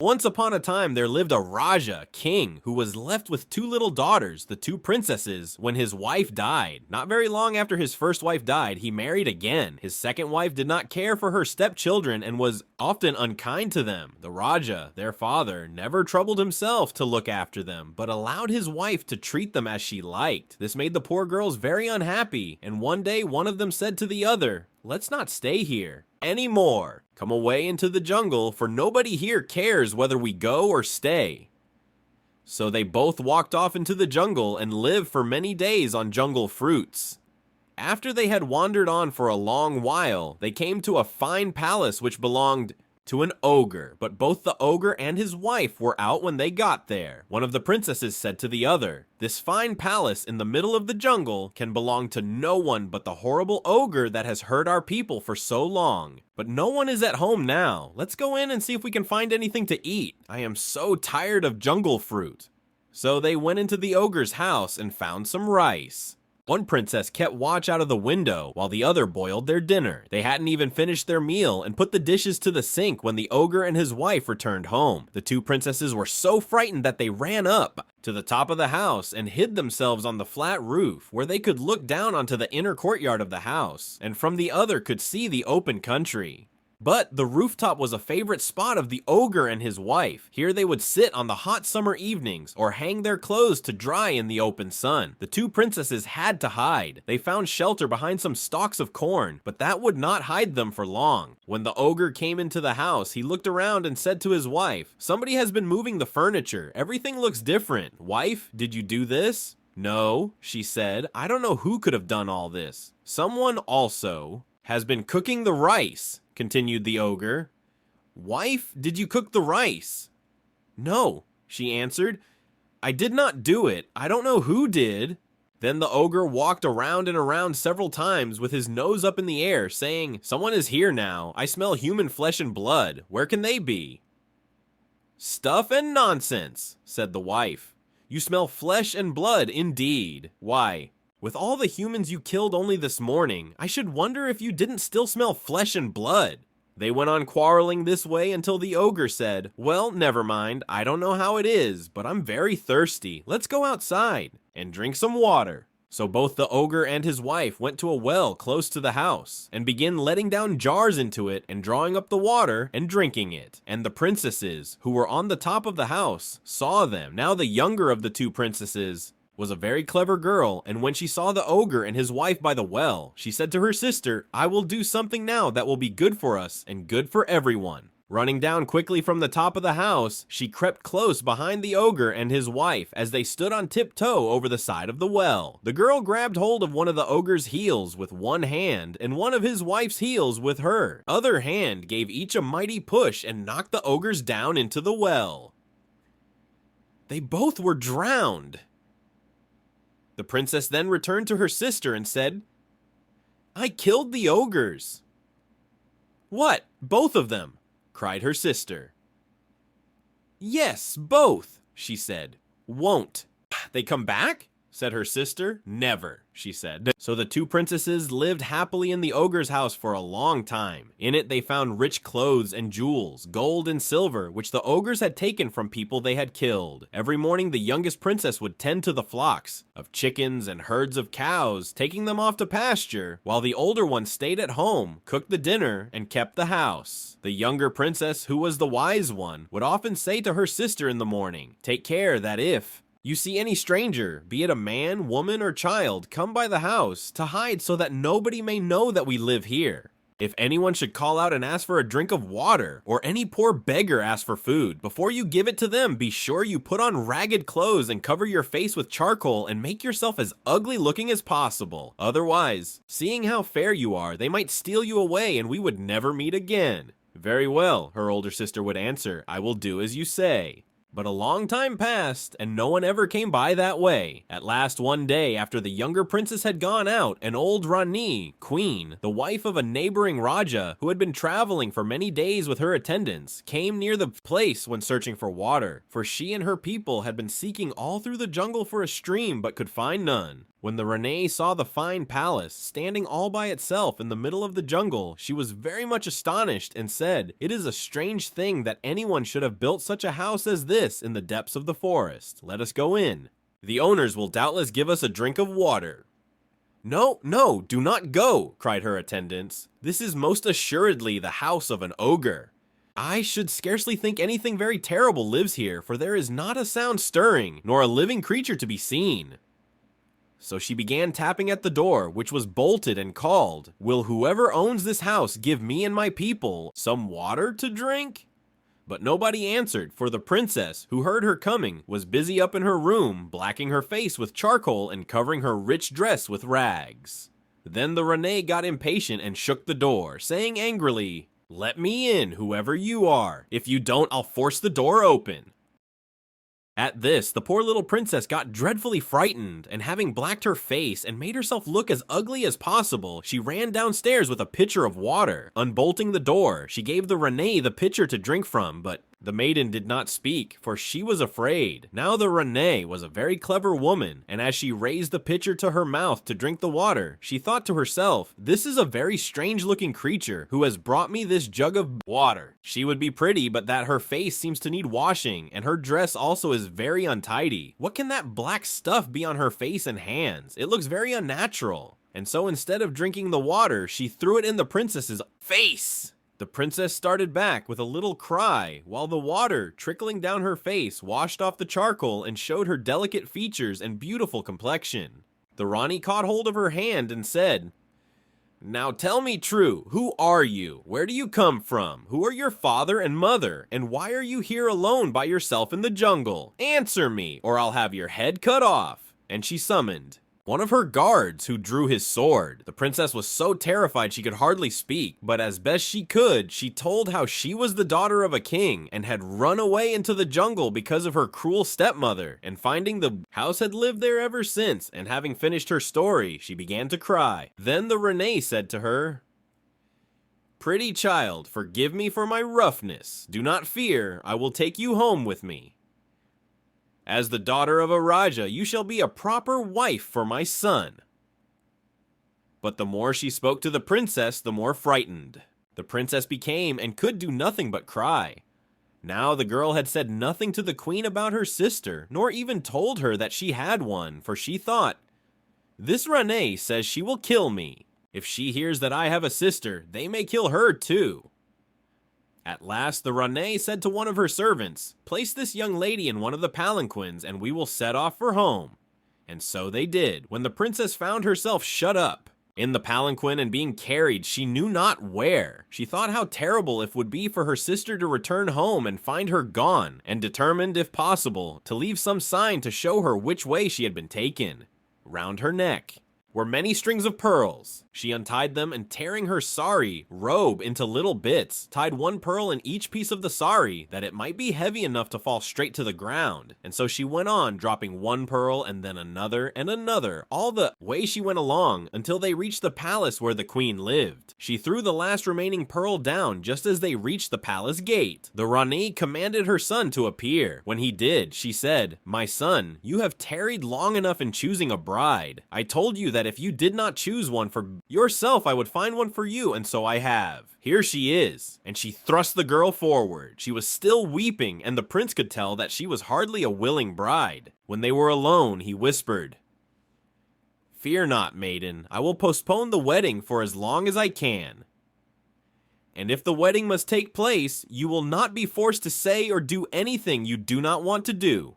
Once upon a time, there lived a Raja, king, who was left with two little daughters, the two princesses, when his wife died. Not very long after his first wife died, he married again. His second wife did not care for her stepchildren and was often unkind to them. The Raja, their father, never troubled himself to look after them, but allowed his wife to treat them as she liked. This made the poor girls very unhappy, and one day one of them said to the other, "Let's not stay here anymore. Come away into the jungle, for nobody here cares whether we go or stay." So they both walked off into the jungle and lived for many days on jungle fruits. After they had wandered on for a long while, they came to a fine palace which belonged to an ogre, but both the ogre and his wife were out when they got there. One of the princesses said to the other, "This fine palace in the middle of the jungle can belong to no one but the horrible ogre that has hurt our people for so long. But no one is at home now. Let's go in and see if we can find anything to eat. I am so tired of jungle fruit." So they went into the ogre's house and found some rice. One princess kept watch out of the window while the other boiled their dinner. They hadn't even finished their meal and put the dishes to the sink when the ogre and his wife returned home. The two princesses were so frightened that they ran up to the top of the house and hid themselves on the flat roof, where they could look down onto the inner courtyard of the house, and from the other could see the open country. But the rooftop was a favorite spot of the ogre and his wife. Here they would sit on the hot summer evenings or hang their clothes to dry in the open sun. The two princesses had to hide. They found shelter behind some stalks of corn, but that would not hide them for long. When the ogre came into the house, he looked around and said to his wife, "Somebody has been moving the furniture. Everything looks different. Wife, did you do this?" "No," she said. "I don't know who could have done all this." "Someone also has been cooking the rice," continued the ogre. "Wife, did you cook the rice?" "No," she answered. "I did not do it. I don't know who did." Then the ogre walked around and around several times with his nose up in the air, saying, "Someone is here now. I smell human flesh and blood. Where can they be?" "Stuff and nonsense," said the wife. "You smell flesh and blood indeed. Why, with all the humans you killed only this morning, I should wonder if you didn't still smell flesh and blood." They went on quarreling this way until the ogre said, "Well, never mind, I don't know how it is, but I'm very thirsty. Let's go outside and drink some water." So both the ogre and his wife went to a well close to the house and began letting down jars into it and drawing up the water and drinking it. And the princesses, who were on the top of the house, saw them. Now the younger of the two princesses was a very clever girl, and when she saw the ogre and his wife by the well, she said to her sister, "I will do something now that will be good for us and good for everyone." Running down quickly from the top of the house, she crept close behind the ogre and his wife as they stood on tiptoe over the side of the well. The girl grabbed hold of one of the ogre's heels with one hand and one of his wife's heels with her other hand, gave each a mighty push and knocked the ogres down into the well. They both were drowned. The princess then returned to her sister and said, "I killed the ogres." "What, both of them?" cried her sister. "Yes, both," she said. "Won't they come back?" said her sister. "Never," she said. So the two princesses lived happily in the ogre's house for a long time. In it they found rich clothes and jewels, gold and silver, which the ogres had taken from people they had killed. Every morning the youngest princess would tend to the flocks of chickens and herds of cows, taking them off to pasture, while the older one stayed at home, cooked the dinner, and kept the house. The younger princess, who was the wise one, would often say to her sister in the morning, "Take care that if you see any stranger, be it a man, woman, or child, come by the house, to hide so that nobody may know that we live here. If anyone should call out and ask for a drink of water, or any poor beggar ask for food, before you give it to them, be sure you put on ragged clothes and cover your face with charcoal and make yourself as ugly looking as possible. Otherwise, seeing how fair you are, they might steal you away and we would never meet again." "Very well," her older sister would answer, "I will do as you say." But a long time passed, and no one ever came by that way. At last one day, after the younger princess had gone out, an old Rani, queen, the wife of a neighboring Raja, who had been traveling for many days with her attendants, came near the place when searching for water, for she and her people had been seeking all through the jungle for a stream but could find none. When the Renee saw the fine palace standing all by itself in the middle of the jungle, she was very much astonished and said, "It is a strange thing that anyone should have built such a house as this in the depths of the forest. Let us go in. The owners will doubtless give us a drink of water." "No, no, do not go," cried her attendants. "This is most assuredly the house of an ogre. I should scarcely think anything very terrible lives here, for there is not a sound stirring, nor a living creature to be seen." So she began tapping at the door, which was bolted, and called, "Will whoever owns this house give me and my people some water to drink?" But nobody answered, for the princess, who heard her coming, was busy up in her room, blacking her face with charcoal and covering her rich dress with rags. Then the Renee got impatient and shook the door, saying angrily, "Let me in, whoever you are. If you don't, I'll force the door open." At this, the poor little princess got dreadfully frightened, and having blacked her face and made herself look as ugly as possible, she ran downstairs with a pitcher of water. Unbolting the door, she gave the Renee the pitcher to drink from, but the maiden did not speak, for she was afraid. Now the Renee was a very clever woman, and as she raised the pitcher to her mouth to drink the water, she thought to herself, "This is a very strange-looking creature who has brought me this jug of water. She would be pretty, but that her face seems to need washing, and her dress also is very untidy. What can that black stuff be on her face and hands? It looks very unnatural." And so instead of drinking the water, she threw it in the princess's face. The princess started back with a little cry, while the water, trickling down her face, washed off the charcoal and showed her delicate features and beautiful complexion. The Rani caught hold of her hand and said, "Now tell me true, who are you? Where do you come from? Who are your father and mother? And why are you here alone by yourself in the jungle? Answer me, or I'll have your head cut off." And she summoned one of her guards, who drew his sword. The princess was so terrified she could hardly speak, but as best she could, she told how she was the daughter of a king and had run away into the jungle because of her cruel stepmother, and finding the house had lived there ever since, and having finished her story, she began to cry. Then the Renee said to her, "Pretty child, forgive me for my roughness. Do not fear, I will take you home with me. As the daughter of a Raja, you shall be a proper wife for my son." But the more she spoke to the princess, the more frightened the princess became, and could do nothing but cry. Now the girl had said nothing to the queen about her sister, nor even told her that she had one, for she thought, "This Renee says she will kill me. If she hears that I have a sister, they may kill her too." At last the Renee said to one of her servants, "Place this young lady in one of the palanquins, and we will set off for home." And so they did, when the princess found herself shut up in the palanquin and being carried she knew not where. She thought how terrible it would be for her sister to return home and find her gone, and determined, if possible, to leave some sign to show her which way she had been taken. Round her neck were many strings of pearls. She untied them, and tearing her sari robe into little bits, tied one pearl in each piece of the sari, that it might be heavy enough to fall straight to the ground. And so she went on, dropping one pearl and then another and another, all the way she went along, until they reached the palace where the queen lived. She threw the last remaining pearl down just as they reached the palace gate. The Rani commanded her son to appear. When he did, she said, "My son, you have tarried long enough in choosing a bride. I told you that if you did not choose one for yourself, I would find one for you, and so I have. Here she is." And she thrust the girl forward. She was still weeping, and the prince could tell that she was hardly a willing bride. When they were alone, he whispered, "Fear not, maiden. I will postpone the wedding for as long as I can. And if the wedding must take place, you will not be forced to say or do anything you do not want to do."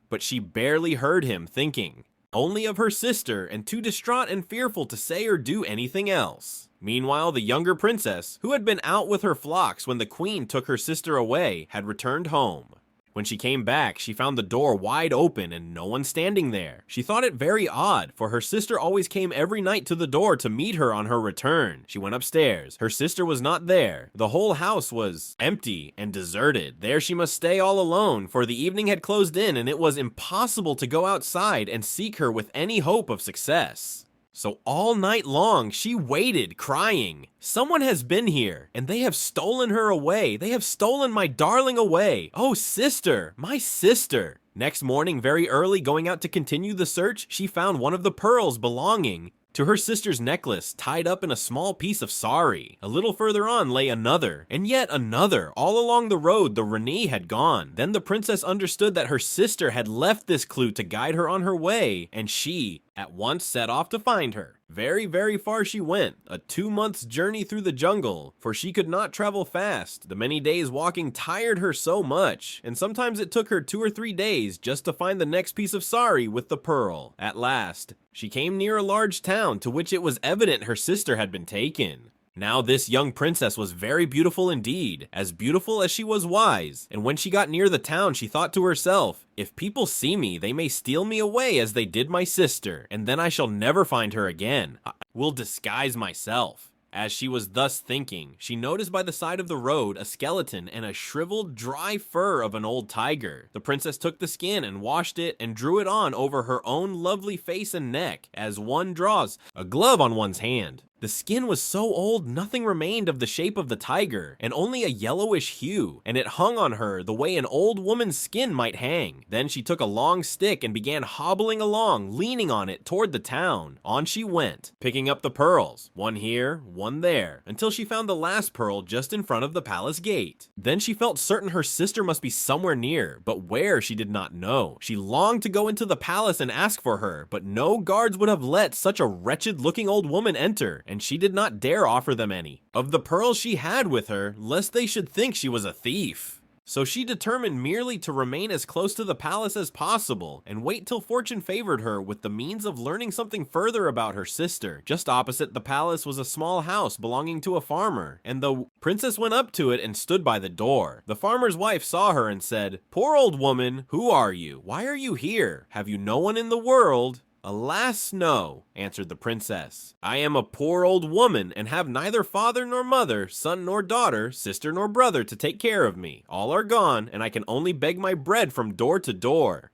But she barely heard him, thinking only of her sister, and too distraught and fearful to say or do anything else. Meanwhile, the younger princess, who had been out with her flocks when the queen took her sister away, had returned home. When she came back, she found the door wide open and no one standing there. She thought it very odd, for her sister always came every night to the door to meet her on her return. She went upstairs. Her sister was not there. The whole house was empty and deserted. There she must stay all alone, for the evening had closed in and it was impossible to go outside and seek her with any hope of success. So all night long she waited, crying, "Someone has been here, and they have stolen her away. They have stolen my darling away. Oh, sister, my sister." Next morning, very early, going out to continue the search, she found one of the pearls belonging to her sister's necklace tied up in a small piece of sari. A little further on lay another, and yet another. All along the road, the Rani had gone. Then the princess understood that her sister had left this clue to guide her on her way, and she at once set off to find her. Very, very far she went, a 2 months journey through the jungle, for she could not travel fast. The many days walking tired her so much, and sometimes it took her 2 or 3 days just to find the next piece of sari with the pearl. At last, she came near a large town to which it was evident her sister had been taken. Now this young princess was very beautiful indeed, as beautiful as she was wise, and when she got near the town she thought to herself, if people see me, they may steal me away as they did my sister, and then I shall never find her again. I will disguise myself. As she was thus thinking, she noticed by the side of the road a skeleton and a shriveled, dry fur of an old tiger. The princess took the skin and washed it and drew it on over her own lovely face and neck, as one draws a glove on one's hand. The skin was so old nothing remained of the shape of the tiger, and only a yellowish hue, and it hung on her the way an old woman's skin might hang. Then she took a long stick and began hobbling along, leaning on it toward the town. On she went, picking up the pearls, one here, one there, until she found the last pearl just in front of the palace gate. Then she felt certain her sister must be somewhere near, but where she did not know. She longed to go into the palace and ask for her, but no guards would have let such a wretched-looking old woman enter, and she did not dare offer them any of the pearls she had with her, lest they should think she was a thief. So she determined merely to remain as close to the palace as possible, and wait till fortune favored her with the means of learning something further about her sister. Just opposite the palace was a small house belonging to a farmer, and the princess went up to it and stood by the door. The farmer's wife saw her and said, "Poor old woman, who are you? Why are you here? Have you no one in the world?" "Alas, no," answered the princess. "I am a poor old woman, and have neither father nor mother, son nor daughter, sister nor brother to take care of me. All are gone, and I can only beg my bread from door to door."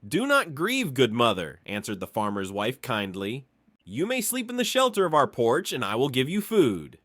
"Do not grieve, good mother," answered the farmer's wife kindly. "You may sleep in the shelter of our porch, and I will give you food."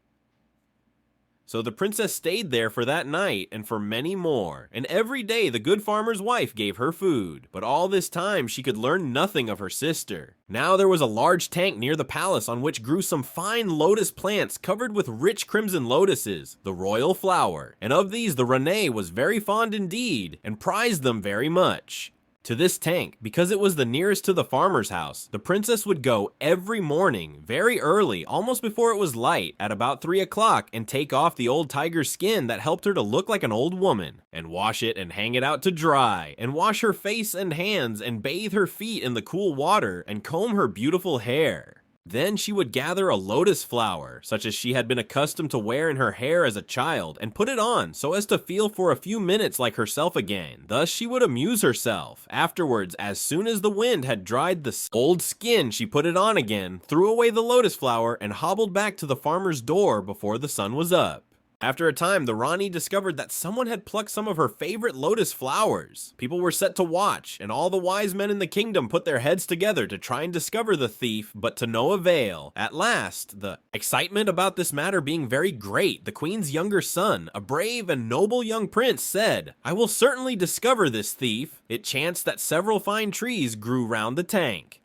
So the princess stayed there for that night and for many more, and every day the good farmer's wife gave her food. But all this time she could learn nothing of her sister. Now there was a large tank near the palace on which grew some fine lotus plants covered with rich crimson lotuses, the royal flower, and of these the Rani was very fond indeed, and prized them very much. To this tank, because it was the nearest to the farmer's house, the princess would go every morning, very early, almost before it was light, at about 3 o'clock, and take off the old tiger's skin that helped her to look like an old woman, and wash it and hang it out to dry, and wash her face and hands, and bathe her feet in the cool water, and comb her beautiful hair. Then she would gather a lotus flower, such as she had been accustomed to wear in her hair as a child, and put it on, so as to feel for a few minutes like herself again. Thus she would amuse herself. Afterwards, as soon as the wind had dried the old skin, she put it on again, threw away the lotus flower, and hobbled back to the farmer's door before the sun was up. After a time, the Rani discovered that someone had plucked some of her favorite lotus flowers. People were set to watch, and all the wise men in the kingdom put their heads together to try and discover the thief, but to no avail. At last, the excitement about this matter being very great, the queen's younger son, a brave and noble young prince, said, "I will certainly discover this thief." It chanced that several fine trees grew round the tank.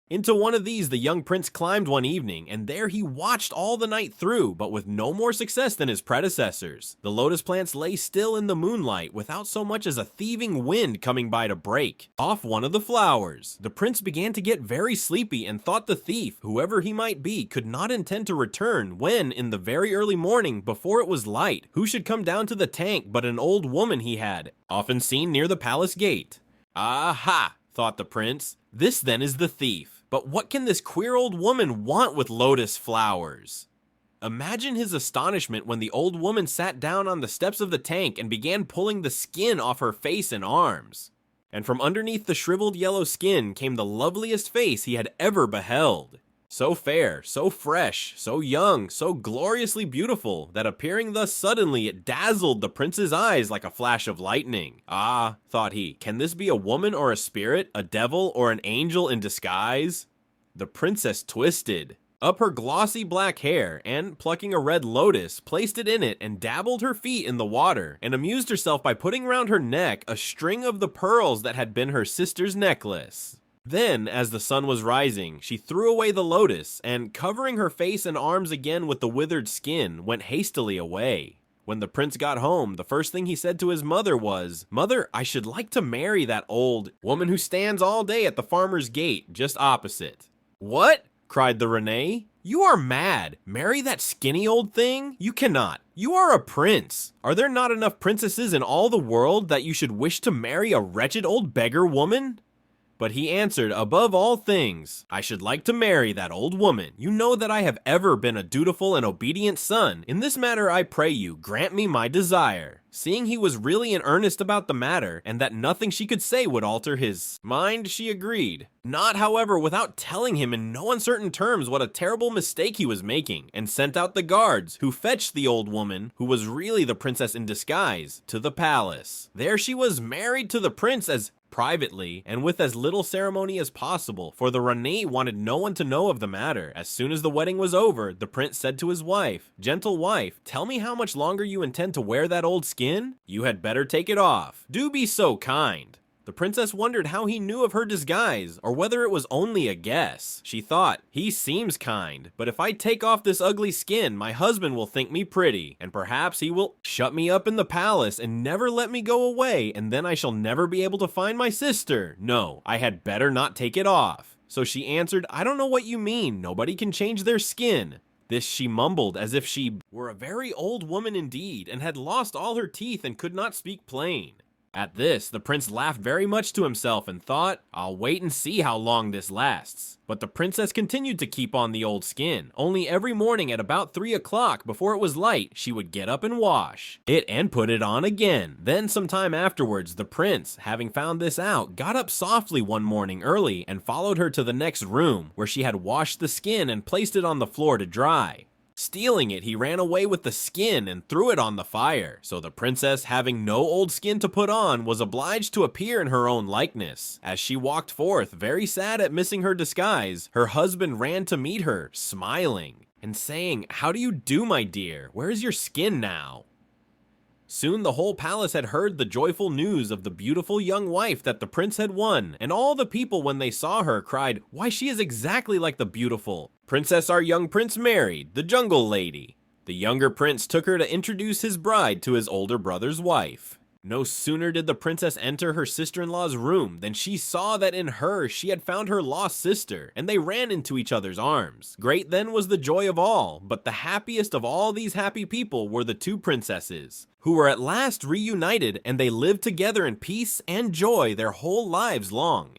Into one of these the young prince climbed one evening, and there he watched all the night through, but with no more success than his predecessors. The lotus plants lay still in the moonlight, without so much as a thieving wind coming by to break off one of the flowers. The prince began to get very sleepy, and thought the thief, whoever he might be, could not intend to return, when, in the very early morning, before it was light, who should come down to the tank but an old woman he had often seen near the palace gate. "Aha!" thought the prince. "This then is the thief. But what can this queer old woman want with lotus flowers?" Imagine his astonishment when the old woman sat down on the steps of the tank and began pulling the skin off her face and arms. And from underneath the shriveled yellow skin came the loveliest face he had ever beheld. So fair, so fresh, so young, so gloriously beautiful, that appearing thus suddenly it dazzled the prince's eyes like a flash of lightning. "Ah," thought he, "can this be a woman or a spirit, a devil or an angel in disguise?" The princess twisted. up her glossy black hair, and plucking a red lotus, placed it in it and dabbled her feet in the water, and amused herself by putting round her neck a string of the pearls that had been her sister's necklace. Then, as the sun was rising, she threw away the lotus, and covering her face and arms again with the withered skin, went hastily away. When the prince got home, the first thing he said to his mother was, "Mother, I should like to marry that old woman who stands all day at the farmer's gate, just opposite." "What?" cried the Renee. "You are mad. Marry that skinny old thing? You cannot. You are a prince. Are there not enough princesses in all the world that you should wish to marry a wretched old beggar woman?" But he answered, "Above all things, I should like to marry that old woman. You know that I have ever been a dutiful and obedient son. In this matter, I pray you, grant me my desire." Seeing he was really in earnest about the matter, and that nothing she could say would alter his mind, she agreed. Not, however, without telling him in no uncertain terms what a terrible mistake he was making, and sent out the guards, who fetched the old woman, who was really the princess in disguise, to the palace. There she was married to the prince as privately, and with as little ceremony as possible, for the Ranee wanted no one to know of the matter. As soon as the wedding was over, the prince said to his wife, "Gentle wife, tell me how much longer you intend to wear that old skin? You had better take it off. Do be so kind." The princess wondered how he knew of her disguise, or whether it was only a guess. She thought, "He seems kind, but if I take off this ugly skin, my husband will think me pretty, and perhaps he will shut me up in the palace and never let me go away, and then I shall never be able to find my sister. No, I had better not take it off." So she answered, "I don't know what you mean. Nobody can change their skin." This she mumbled as if she were a very old woman indeed, and had lost all her teeth and could not speak plain. At this, the prince laughed very much to himself and thought, "I'll wait and see how long this lasts." But the princess continued to keep on the old skin, only every morning at about 3 o'clock before it was light, she would get up and wash it and put it on again. Then some time afterwards, the prince, having found this out, got up softly one morning early and followed her to the next room, where she had washed the skin and placed it on the floor to dry. Stealing it, he ran away with the skin and threw it on the fire. So the princess, having no old skin to put on, was obliged to appear in her own likeness. As she walked forth, very sad at missing her disguise, her husband ran to meet her, smiling, and saying, "How do you do, my dear? Where is your skin now?" Soon the whole palace had heard the joyful news of the beautiful young wife that the prince had won, and all the people, when they saw her, cried, "Why, she is exactly like the beautiful princess our young prince married, the jungle lady." The younger prince took her to introduce his bride to his older brother's wife. No sooner did the princess enter her sister-in-law's room than she saw that in her she had found her lost sister, and they ran into each other's arms. Great then was the joy of all, but the happiest of all these happy people were the two princesses, who were at last reunited, and they lived together in peace and joy their whole lives long.